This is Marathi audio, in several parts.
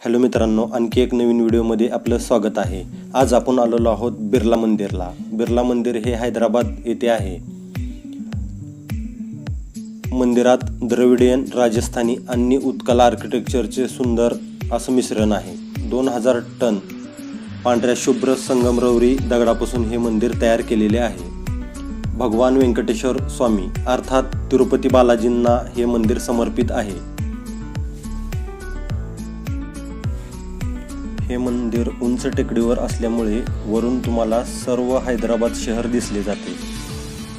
हॅलो मित्रांनो, आणखी एक नवीन व्हिडिओमध्ये आपलं स्वागत आहे। आज आपण आलेलो आहोत बिर्ला मंदिरला। बिर्ला मंदिर हे हैदराबाद येथे आहे। मंदिरात द्रविडियन, राजस्थानी आणि उत्कल आर्किटेक्चरचे सुंदर असं मिश्रण आहे। 2000 टन पांढऱ्या शुभ्र संगमरवरी दगडापासून हे मंदिर तयार केलेले आहे। भगवान वेंकटेश्वर स्वामी अर्थात तिरुपती बालाजींना हे मंदिर समर्पित आहे। हे मंदिर उंच टेकडीवर असल्यामुळे वरून तुम्हाला सर्व हैदराबाद शहर दिसले जाते।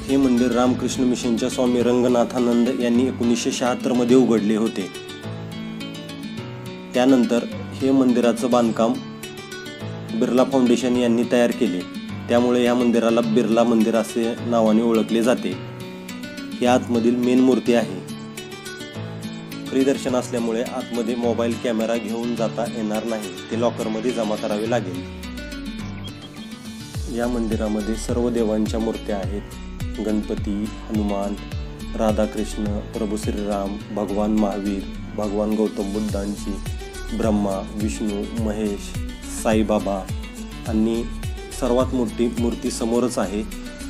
हे मंदिर रामकृष्ण मिशनच्या स्वामी रंगनाथानंद यांनी 1976 मध्ये उघडले होते। त्यानंतर हे मंदिराचं बांधकाम बिर्ला फाउंडेशन यांनी तयार केले, त्यामुळे या मंदिराला बिर्ला मंदिर असे नावाने ओळखले जाते। ही आतमधील मेन मूर्ती आहे। फ्री दर्शन असल्यामुळे आतमध्ये मोबाईल कॅमेरा घेऊन जाता येणार नाही, ते लॉकरमध्ये जमा करावे लागेल। या मंदिरामध्ये सर्व देवांच्या मूर्त्या आहेत। गणपती, हनुमान, राधाकृष्ण, प्रभू श्रीराम, भगवान महावीर, भगवान गौतम बुद्धांची, ब्रह्मा, विष्णू, महेश, साईबाबा आणि सर्वात मोठी मूर्ती समोरच आहे,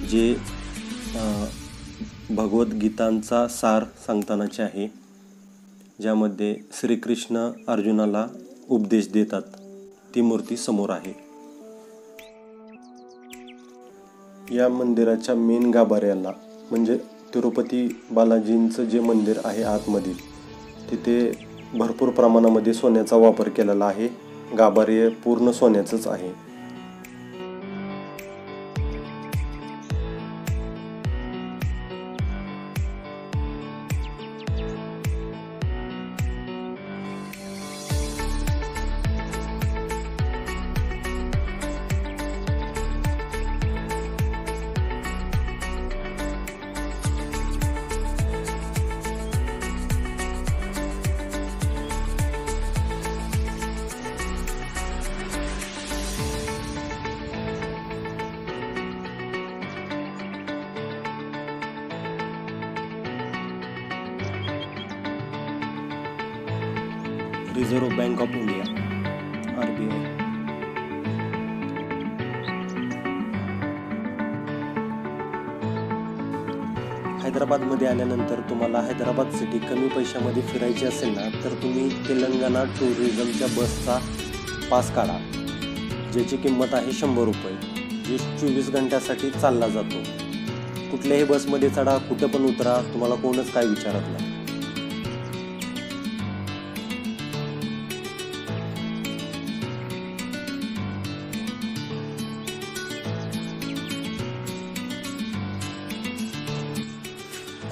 जे भगवद्गीतांचा सार सांगतानाचे आहे, ज्यामध्ये श्रीकृष्ण अर्जुनाला उपदेश देतात। ती मूर्ती समोर आहे। या मंदिराच्या मेन गाभाऱ्याला म्हणजे तिरुपती बालाजींचं जे मंदिर आहे आतमध्ये, तिथे भरपूर प्रमाणामध्ये सोन्याचा वापर केलेला आहे। गाभारे पूर्ण सोन्याचंच आहे। Reserve bank of India RBI। हैदराबादमध्ये आल्यानंतर तुम्हाला हैदराबाद सिटी कमी पैशामध्ये फिरायची असेल ना, तर तुम्ही तेलंगणा टुरिझमच्या बसचा पास काढा, ज्याची किंमत आहे 100 रुपये, जे 24 घंट्यासाठी चालला जातो। कुठल्याही बसमध्ये चढा, कुठं पण उतरा, तुम्हाला कोणच काय विचारत नाही।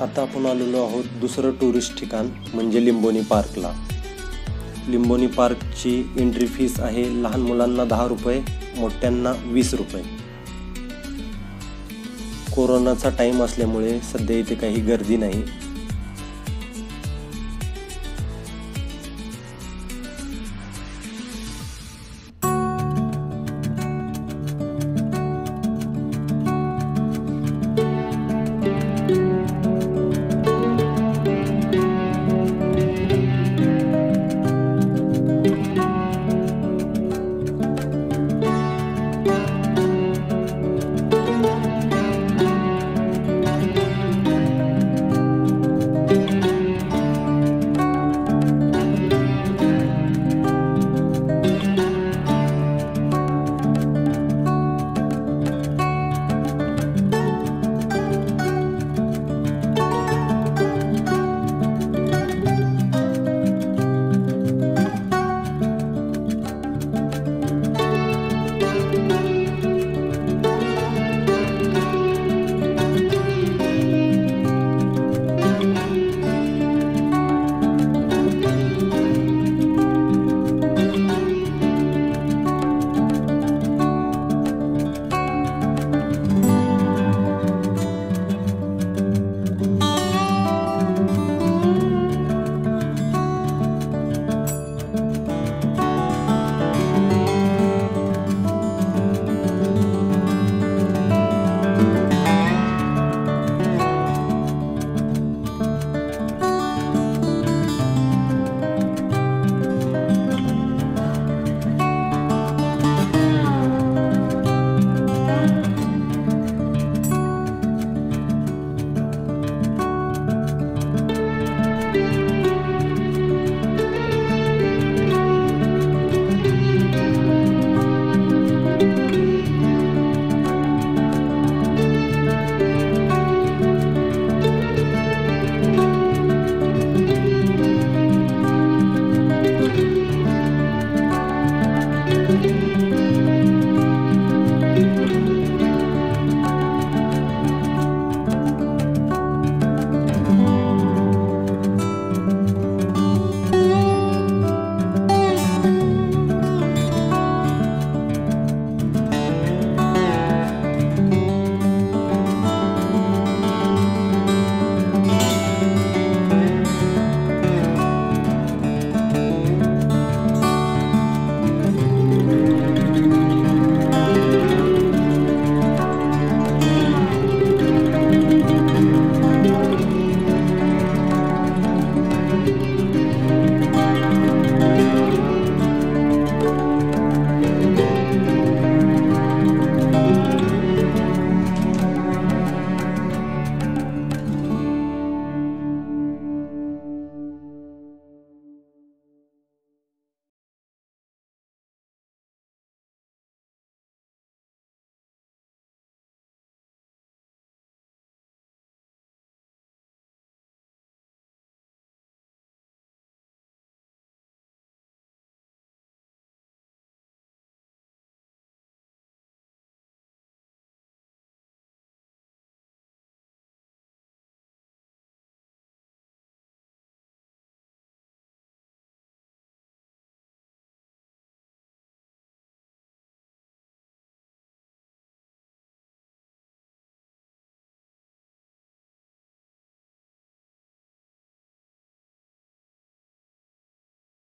आता आपण आलेलो आहोत दुसरं टुरिस्ट ठिकाण म्हणजे लिंबोनी पार्कला। लिंबोनी पार्कची एंट्री फीस आहे लहान मुलांना 10 रुपये, मोठ्यांना 20 रुपये। कोरोनाचा टाइम असल्यामुळे सध्या इथे काही गर्दी नाही।